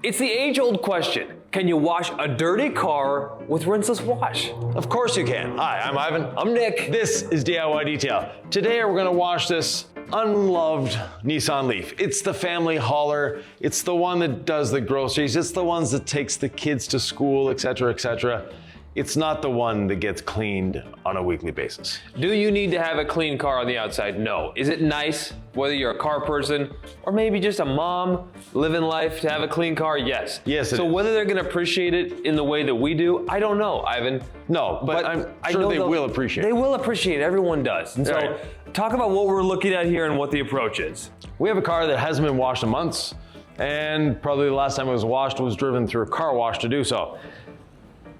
It's the age-old question. Can you wash a dirty car with rinseless wash? Of course you can. Hi, I'm Ivan. I'm Nick. This is DIY Detail. Today we're gonna wash this unloved Nissan Leaf. It's the family hauler. It's the one that does the groceries. It's the ones that takes the kids to school, etc., etc. It's not the one that gets cleaned on a weekly basis. Do you need to have a clean car on the outside? No. Is it nice, whether you're a car person or maybe just a mom living life, to have a clean car? Yes. Yes, it So is. whether they're gonna appreciate it in the way that we do, I don't know, Ivan. No, but I'm sure they will appreciate it. They will appreciate it, everyone does. And so Right. talk about what we're looking at here and what the approach is. We have a car that hasn't been washed in months, and probably the last time it was washed was driven through a car wash to do so.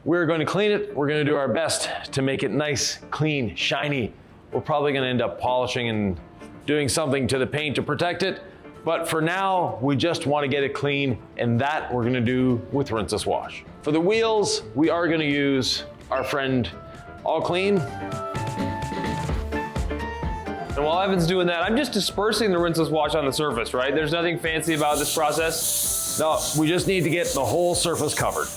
We're going to clean it. We're going to do our best to make it nice, clean, shiny. We're probably going to end up polishing and doing something to the paint to protect it. But for now, we just want to get it clean, and that we're going to do with rinseless wash. For the wheels, we are going to use our friend All Clean. And while Ivan's doing that, I'm just dispersing the rinseless wash on the surface, right? There's nothing fancy about this process. No, we just need to get the whole surface covered.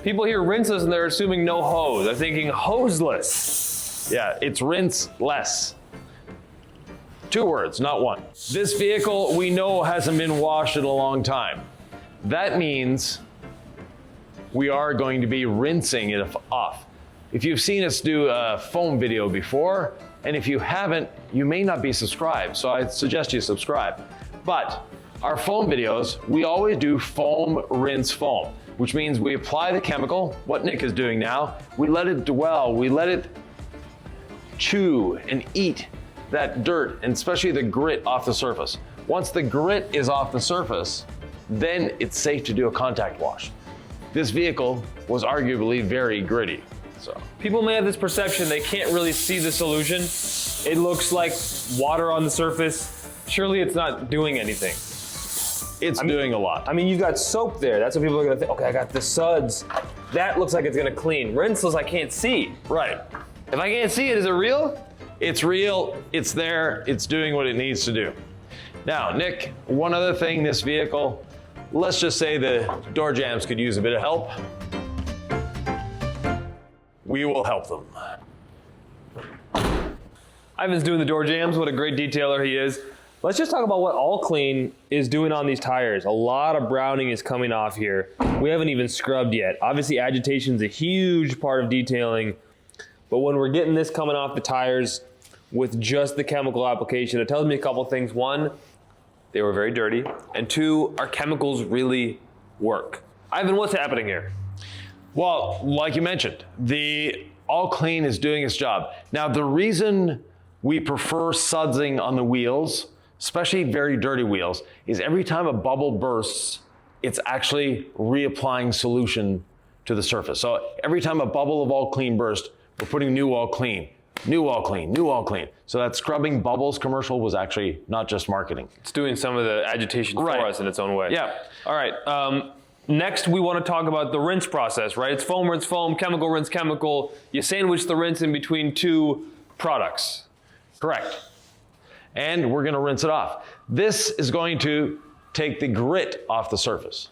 People hear rinseless and they're assuming no hose. They're thinking hoseless. Yeah, it's rinseless. 2 words, not one. This vehicle we know hasn't been washed in a long time. That means we are going to be rinsing it off. If you've seen us do a foam video before, and if you haven't, you may not be subscribed, so I suggest you subscribe. But our foam videos, we always do foam, rinse, foam, which means we apply the chemical, what Nick is doing now, we let it dwell, we let it chew and eat that dirt, and especially the grit off the surface. Once the grit is off the surface, then it's safe to do a contact wash. This vehicle was arguably very gritty. So People may have this perception they can't really see the solution. It looks like water on the surface. Surely it's not doing anything. it's doing a lot. I mean, you've got soap there. That's what people are gonna think. Okay, I got the suds. That looks like it's gonna clean. Rinseless, I can't see. Right. If I can't see it, is it real? It's real, it's there, it's doing what it needs to do. Now, Nick, one other thing, this vehicle, let's just say the door jambs could use a bit of help. We will help them. Ivan's doing the door jams. What a great detailer he is. Let's just talk about what All Clean is doing on these tires. A lot of browning is coming off here. We haven't even scrubbed yet. Obviously, agitation is a huge part of detailing, but when we're getting this coming off the tires with just the chemical application, it tells me a couple things. One, they were very dirty, and 2, our chemicals really work. Ivan, what's happening here? Well, like you mentioned, the All Clean is doing its job. Now, the reason we prefer sudsing on the wheels, especially very dirty wheels, is every time a bubble bursts, it's actually reapplying solution to the surface. So every time a bubble of All Clean bursts, we're putting new All Clean, new All Clean, new All Clean. So that scrubbing bubbles commercial was actually not just marketing. It's doing some of the agitation for us in its own way. Yeah. All right. Next, we want to talk about the rinse process, right? It's foam, rinse, foam, chemical, rinse, chemical. You sandwich the rinse in between 2 products. Correct. And we're going to rinse it off. This is going to take the grit off the surface.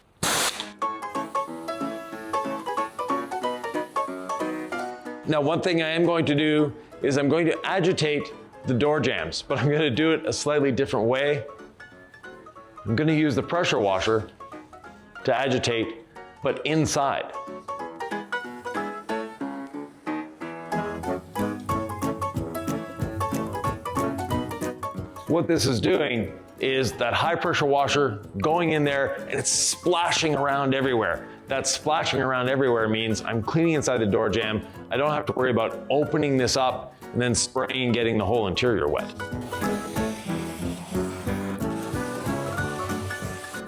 Now, one thing I am going to do is I'm going to agitate the door jambs, but I'm going to do it a slightly different way. I'm going to use the pressure washer to agitate, but inside. What this is doing is that high pressure washer going in there and it's splashing around everywhere. That splashing around everywhere means I'm cleaning inside the door jamb. I don't have to worry about opening this up and then spraying and getting the whole interior wet.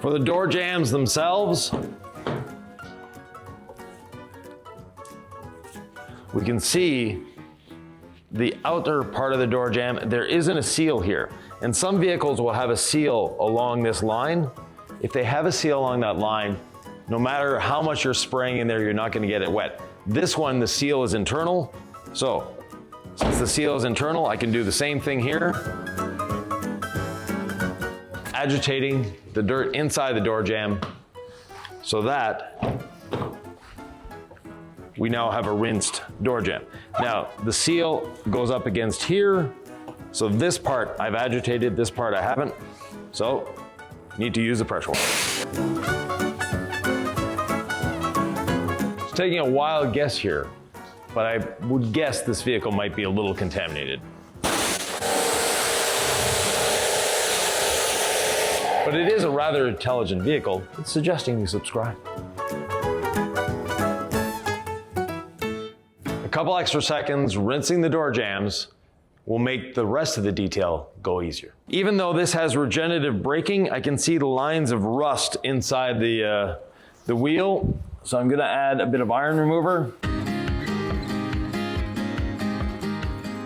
For the door jambs themselves, we can see the outer part of the door jamb. There isn't a seal here. And some vehicles will have a seal along this line. If they have a seal along that line, no matter how much you're spraying in there, you're not gonna get it wet. This one, the seal is internal. So, since the seal is internal, I can do the same thing here. agitating the dirt inside the door jamb so that we now have a rinsed door jamb. Now, the seal goes up against here. So this part I've agitated, this part I haven't. So, need to use the pressure washer. It's taking a wild guess here, but I would guess this vehicle might be a little contaminated. But it is a rather intelligent vehicle. It's suggesting you subscribe. A couple extra seconds rinsing the door jambs will make the rest of the detail go easier. Even though this has regenerative braking, I can see the lines of rust inside the wheel. So I'm gonna add a bit of iron remover.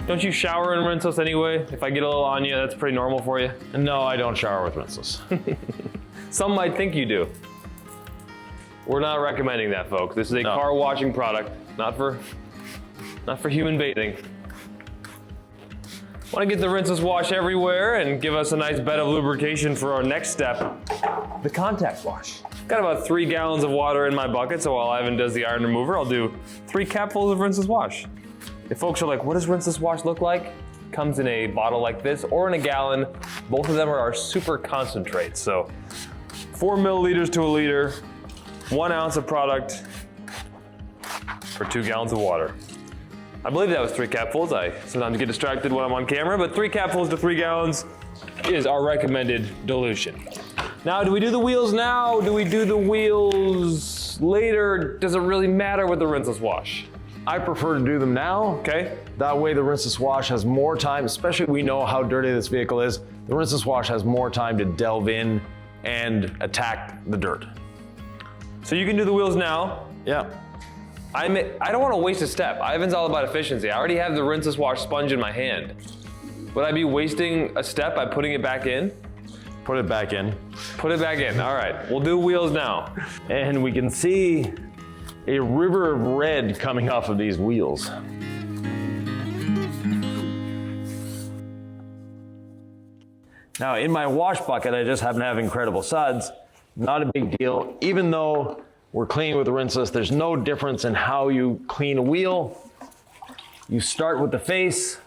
Don't you shower in Rinseless anyway? If I get a little on you, that's pretty normal for you. No, I don't shower with Rinseless. Some might think you do. We're not recommending that, folks. This is a car washing product, not for human bathing. Want to get the Rinseless wash everywhere and give us a nice bed of lubrication for our next step, the contact wash. Got about 3 gallons of water in my bucket, so while Ivan does the iron remover, I'll do 3 capfuls of Rinseless wash. If folks are like, what does Rinseless wash look like? Comes in a bottle like this or in a gallon. Both of them are our super concentrates. So 4 milliliters to a liter, 1 ounce of product for 2 gallons of water. I believe that was 3 capfuls. I sometimes get distracted when I'm on camera, but 3 capfuls to 3 gallons is our recommended dilution. Now, do we do the wheels now? Do we do the wheels later? Does it really matter with the Rinseless wash? I prefer to do them now. Okay. That way the Rinseless wash has more time, especially we know how dirty this vehicle is. The Rinseless wash has more time to delve in and attack the dirt. So you can do the wheels now. Yeah. I don't want to waste a step. Ivan's all about efficiency. I already have the Rinseless wash sponge in my hand. Would I be wasting a step by putting it back in? Put it back in. Put it back in. All right, we'll do wheels now. And we can see a river of red coming off of these wheels. Now in my wash bucket, I just happen to have incredible suds. Not a big deal. Even though we're cleaning with the Rinseless, there's no difference in how you clean a wheel. You start with the face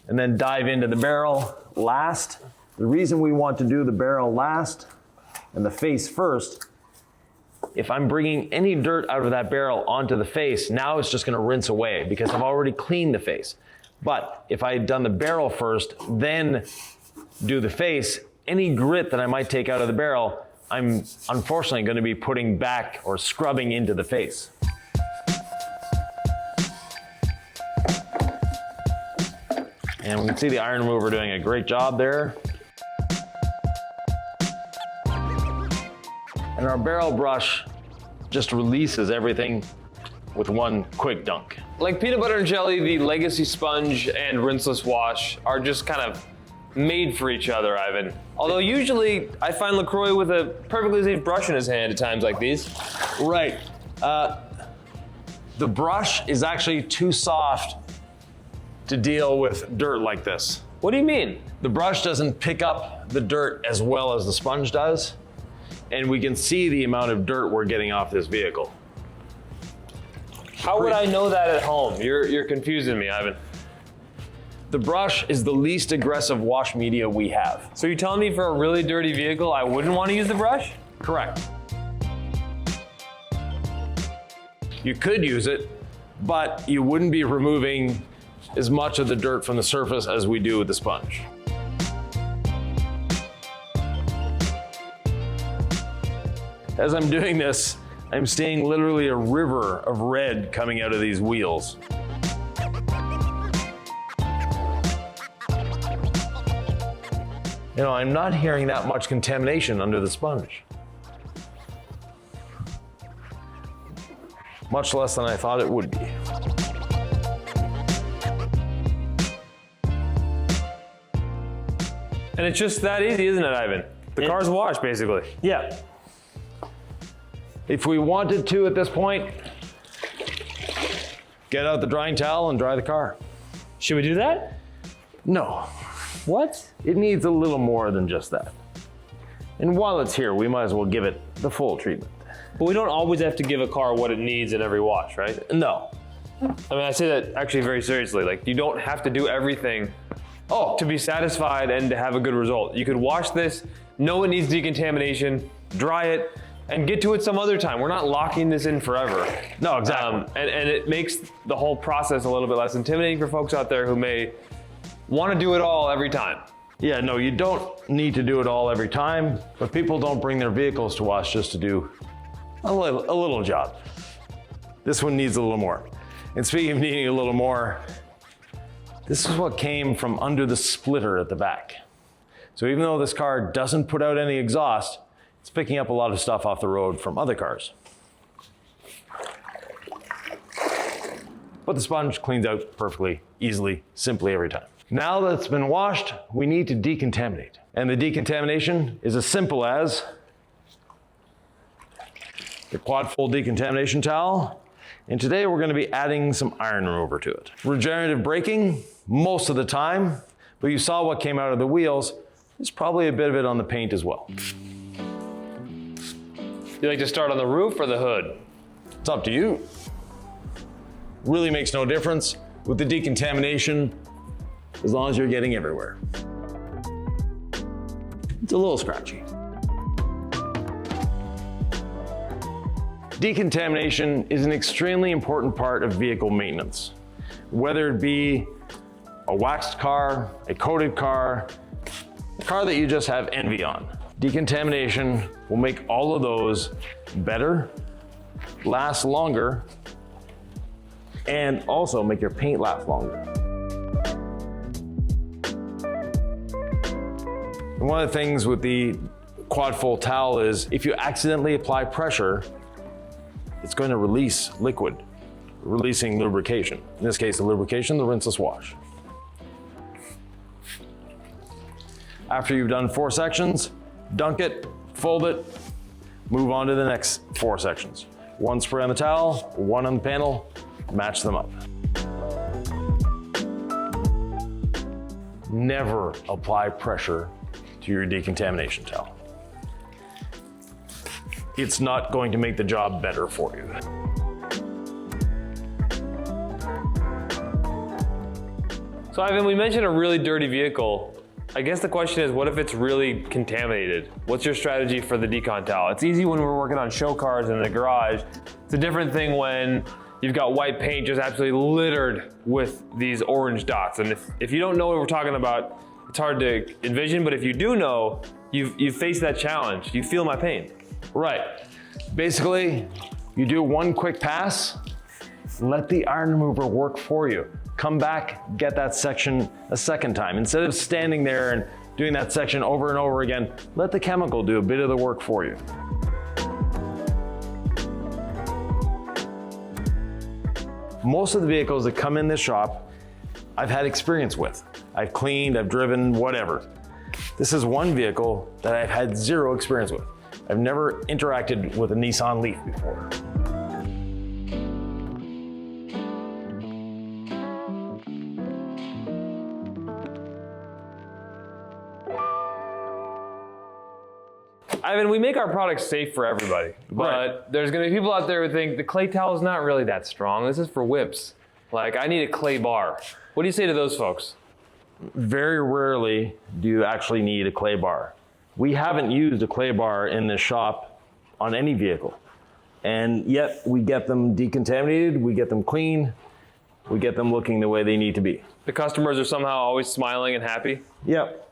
and then dive into the barrel last. The reason we want to do the barrel last and the face first, if I'm bringing any dirt out of that barrel onto the face, now it's just gonna rinse away because I've already cleaned the face. But if I had done the barrel first, then do the face, any grit that I might take out of the barrel, I'm unfortunately gonna be putting back or scrubbing into the face. And we can see the iron remover doing a great job there. And our barrel brush just releases everything with one quick dunk. Like peanut butter and jelly, the Legacy sponge and Rinseless wash are just kind of made for each other, Ivan. Although usually I find LaCroix with a perfectly safe brush in his hand at times like these. Right. The brush is actually too soft to deal with dirt like this. What do you mean? The brush doesn't pick up the dirt as well as the sponge does. And we can see the amount of dirt we're getting off this vehicle. How would I know that at home? You're confusing me, Ivan. The brush is the least aggressive wash media we have. So you're telling me for a really dirty vehicle, I wouldn't want to use the brush? Correct. You could use it, but you wouldn't be removing as much of the dirt from the surface as we do with the sponge. As I'm doing this, I'm seeing literally a river of red coming out of these wheels. You know, I'm not hearing that much contamination under the sponge. Much less than I thought it would be. And it's just that easy, isn't it, Ivan? The car's washed, basically. Yeah. If we wanted to at this point, get out the drying towel and dry the car. Should we do that? No. What? It needs a little more than just that. And while it's here, we might as well give it the full treatment. But we don't always have to give a car what it needs in every wash, right? No. I mean, I say that actually very seriously. Like, you don't have to do everything to be satisfied and to have a good result. You could wash this, know it needs decontamination, dry it, and get to it some other time. We're not locking this in forever. No, exactly. And it makes the whole process a little bit less intimidating for folks out there who may want to do it all every time. Yeah, no, you don't need to do it all every time, but people don't bring their vehicles to wash just to do a little job. This one needs a little more. And speaking of needing a little more, this is what came from under the splitter at the back. So even though this car doesn't put out any exhaust, it's picking up a lot of stuff off the road from other cars. But the sponge cleans out perfectly, easily, simply every time. Now that it's been washed, we need to decontaminate. And the decontamination is as simple as the quad fold decontamination towel. And today we're going to be adding some iron remover to it. Regenerative braking, most of the time, but you saw what came out of the wheels. There's probably a bit of it on the paint as well. You like to start on the roof or the hood? It's up to you. Really makes no difference with the decontamination as long as you're getting everywhere. It's a little scratchy. Decontamination is an extremely important part of vehicle maintenance. Whether it be a waxed car, a coated car, a car that you just have envy on. Decontamination will make all of those better, last longer, and also make your paint last longer. And one of the things with the quad fold towel is if you accidentally apply pressure, it's going to release liquid, releasing lubrication. In this case, the lubrication, the rinseless wash. After you've done 4 sections, dunk it, fold it, move on to the next 4 sections. 1 spray on the towel, 1 on the panel, match them up. Never apply pressure to your decontamination towel. It's not going to make the job better for you. So Ivan, we mentioned a really dirty vehicle. I guess the question is, what if it's really contaminated? What's your strategy for the decon towel? It's easy when we're working on show cars in the garage. It's a different thing when you've got white paint just absolutely littered with these orange dots. And if you don't know what we're talking about, it's hard to envision, but if you do know, you've faced that challenge. You feel my pain. Right. Basically, you do 1 quick pass, let the iron remover work for you. Come back, get that section a second time. Instead of standing there and doing that section over and over again, let the chemical do a bit of the work for you. Most of the vehicles that come in this shop, I've had experience with. I've cleaned, I've driven, whatever. This is one vehicle that I've had 0 experience with. I've never interacted with a Nissan Leaf before. Ivan, we make our products safe for everybody, but there's gonna be people out there who think the clay towel is not really that strong. This is for whips. Like, I need a clay bar. What do you say to those folks? Very rarely do you actually need a clay bar. We haven't used a clay bar in this shop on any vehicle. And yet we get them decontaminated, we get them clean, we get them looking the way they need to be. The customers are somehow always smiling and happy. Yep.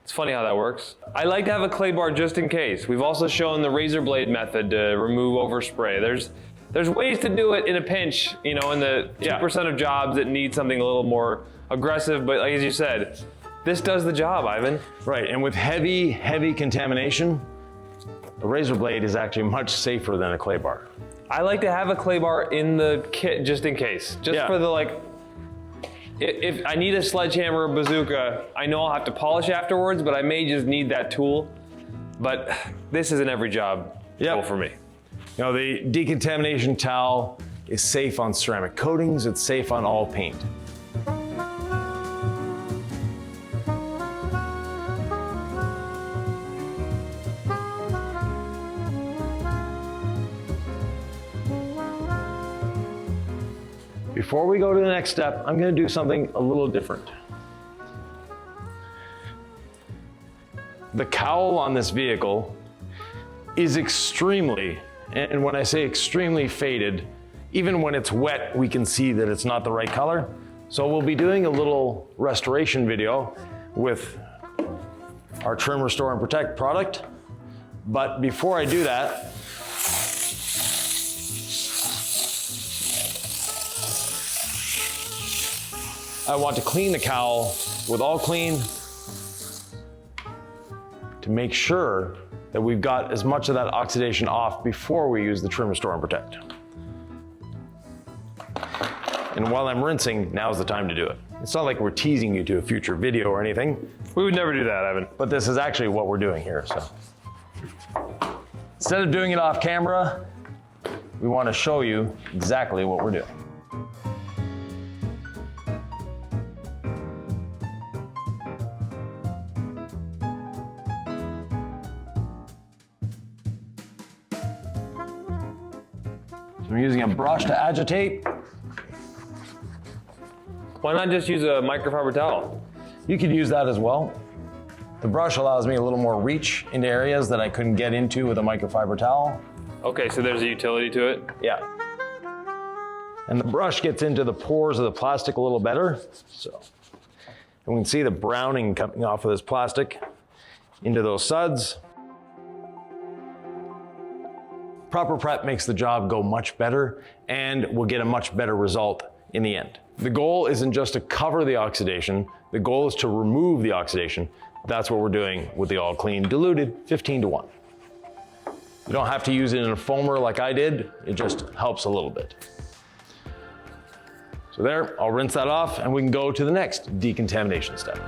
It's funny how that works. I like to have a clay bar just in case. We've also shown the razor blade method to remove overspray. There's ways to do it in a pinch, you know, in the 2% of jobs that need something a little more aggressive, but like as you said, this does the job, Ivan. Right, and with heavy, heavy contamination, a razor blade is actually much safer than a clay bar. I like to have a clay bar in the kit just in case. Just for the like, if I need a sledgehammer or bazooka, I know I'll have to polish afterwards, but I may just need that tool. But this is an every job tool for me. You know, the decontamination towel is safe on ceramic coatings, it's safe on all paint. Before we go to the next step, I'm going to do something a little different. The cowl on this vehicle is extremely, and when I say extremely, faded. Even when it's wet, we can see that it's not the right color. So we'll be doing a little restoration video with our Trim, Restore, and Protect product. But before I do that, I want to clean the cowl with All Clean to make sure that we've got as much of that oxidation off before we use the Trim, Restore, and Protect. And while I'm rinsing, now's the time to do it. It's not like we're teasing you to a future video or anything. We would never do that, Evan. But this is actually what we're doing here, so. Instead of doing it off camera, we want to show you exactly what we're doing. So I'm using a brush to agitate. Why not just use a microfiber towel? You could use that as well. The brush allows me a little more reach into areas that I couldn't get into with a microfiber towel. Okay, so there's a utility to it? Yeah. And the brush gets into the pores of the plastic a little better. So, and we can see the browning coming off of this plastic into those suds. Proper prep makes the job go much better, and we'll get a much better result in the end. The goal isn't just to cover the oxidation, the goal is to remove the oxidation. That's what we're doing with the All Clean diluted 15:1. You don't have to use it in a foamer like I did, it just helps a little bit. So there, I'll rinse that off and we can go to the next decontamination step.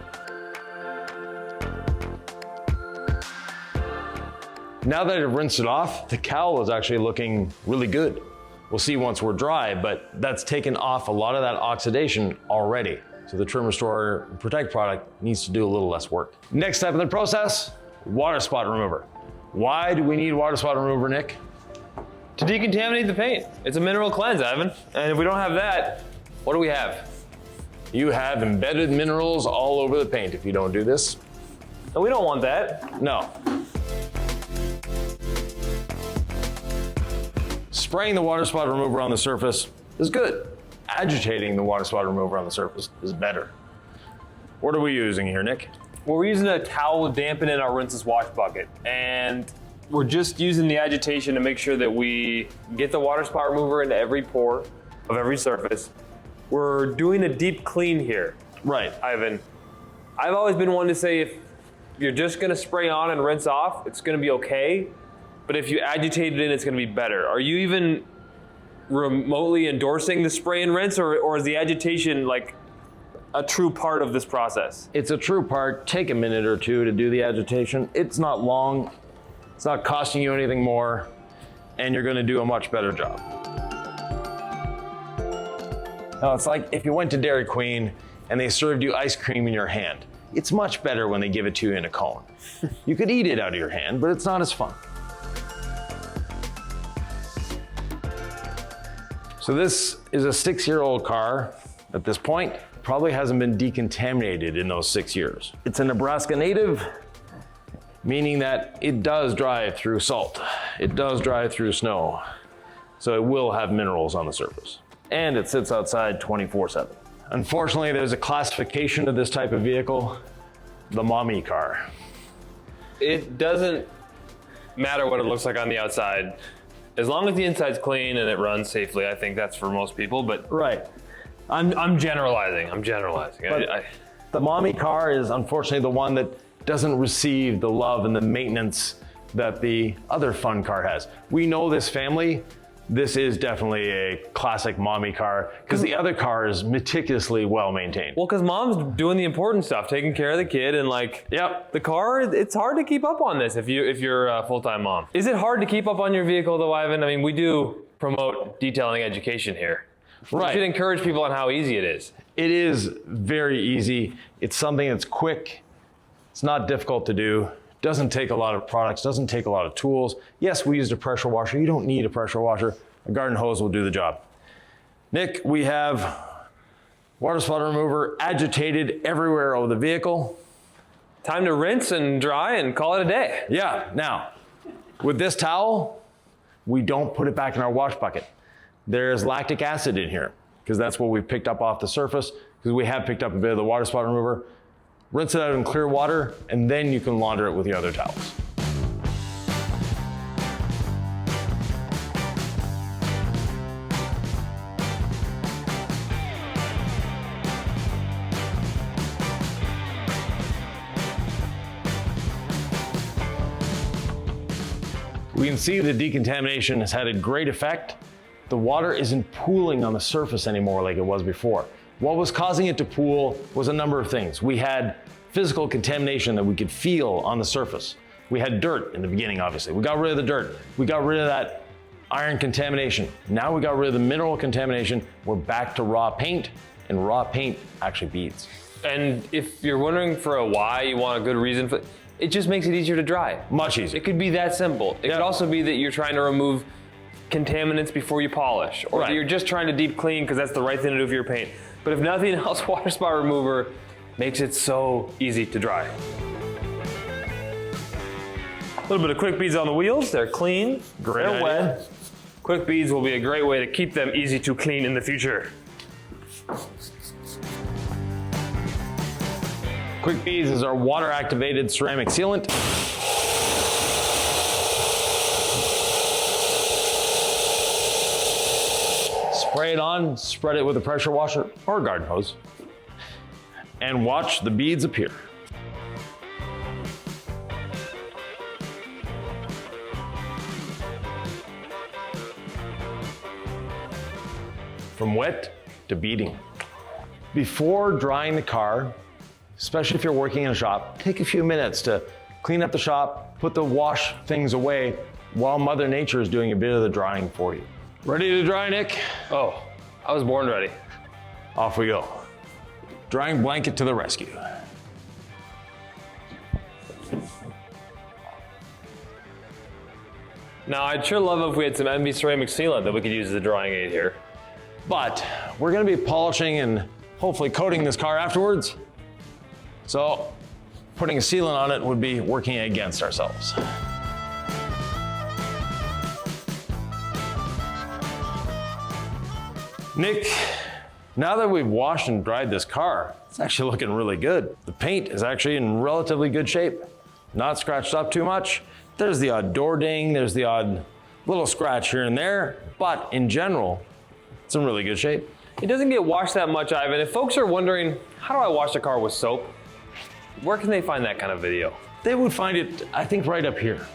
Now that I've rinsed it off, the cowl is actually looking really good. We'll see once we're dry, but that's taken off a lot of that oxidation already. So the Trim, Restore, Protect product needs to do a little less work. Next step in the process, water spot remover. Why do we need water spot remover, Nick? To decontaminate the paint. It's a mineral cleanse, Evan. And if we don't have that, what do we have? You have embedded minerals all over the paint if you don't do this. And we don't want that. No. Spraying the water spot remover on the surface is good. Agitating the water spot remover on the surface is better. What are we using here, Nick? Well, we're using a towel to dampen in our Rinseless wash bucket. And we're just using the agitation to make sure that we get the water spot remover into every pore of every surface. We're doing a deep clean here. Right. Ivan, I've always been one to say if you're just gonna spray on and rinse off, it's gonna be okay. But if you agitate it in, it's gonna be better. Are you even remotely endorsing the spray and rinse, or is the agitation like a true part of this process? It's a true part. Take a minute or two to do the agitation. It's not long. It's not costing you anything more, and you're gonna do a much better job. Now, it's like if you went to Dairy Queen and they served you ice cream in your hand. It's much better when they give it to you in a cone. You could eat it out of your hand, but it's not as fun. So this is a 6-year-old car at this point. Probably hasn't been decontaminated in those 6 years. It's a Nebraska native, meaning that it does drive through salt. It does drive through snow. So it will have minerals on the surface. And it sits outside 24/7. Unfortunately, there's a classification of this type of vehicle, the mommy car. It doesn't matter what it looks like on the outside. As long as the inside's clean and it runs safely, I think that's for most people, but Right. I'm generalizing. But the mommy car is unfortunately the one that doesn't receive the love and the maintenance that the other fun car has. We know this family. This is definitely a classic mommy car because the other car is meticulously well maintained. Well, because mom's doing the important stuff, taking care of the kid, and like, Yep. the car, it's hard to keep up on this if you're a full-time mom. Is it hard to keep up on your vehicle though, Ivan? I mean, we do promote detailing education here. Right. We should encourage people on how easy it is. It is very easy. It's something that's quick. It's not difficult to do. Doesn't take a lot of products, doesn't take a lot of tools. Yes, we used a pressure washer. You don't need a pressure washer. A garden hose will do the job. Nick, we have water spot remover agitated everywhere over the vehicle. Time to rinse and dry and call it a day. Yeah, now, with this towel, we don't put it back in our wash bucket. There's lactic acid in here, because that's what we've picked up off the surface, because we have picked up a bit of the water spot remover. Rinse it out in clear water, and then you can launder it with the other towels. We can see the decontamination has had a great effect. The water isn't pooling on the surface anymore like it was before. What was causing it to pool was a number of things. We had physical contamination that we could feel on the surface. We had dirt in the beginning, obviously. We got rid of the dirt. We got rid of that iron contamination. Now we got rid of the mineral contamination. We're back to raw paint, and raw paint actually beads. And if you're wondering for a why, you want a good reason for it, just makes it easier to dry. Much easier. It could be that simple. It could also be that you're trying to remove contaminants before you polish, or that you're just trying to deep clean because that's the right thing to do for your paint. But if nothing else, water spot remover makes it so easy to dry. A little bit of quick beads on the wheels. They're clean, they're wet. Quick beads will be a great way to keep them easy to clean in the future. Quick Beads is our water-activated ceramic sealant. Spray it on, spread it with a pressure washer or a garden hose, and watch the beads appear. From wet to beading. Before drying the car, especially if you're working in a shop, take a few minutes to clean up the shop, put the wash things away while Mother Nature is doing a bit of the drying for you. Ready to dry, Nick? Oh, I was born ready. Off we go. Drying blanket to the rescue. Now, I'd sure love if we had some MV ceramic sealant that we could use as a drying aid here. But we're gonna be polishing and hopefully coating this car afterwards. So putting a sealant on it would be working against ourselves. Nick, now that we've washed and dried this car, it's actually looking really good. The paint is actually in relatively good shape. Not scratched up too much. There's the odd door ding, there's the odd little scratch here and there, but in general, it's in really good shape. It doesn't get washed that much, Ivan. If folks are wondering, how do I wash a car with soap? Where can they find that kind of video? They would find it, I think, right up here.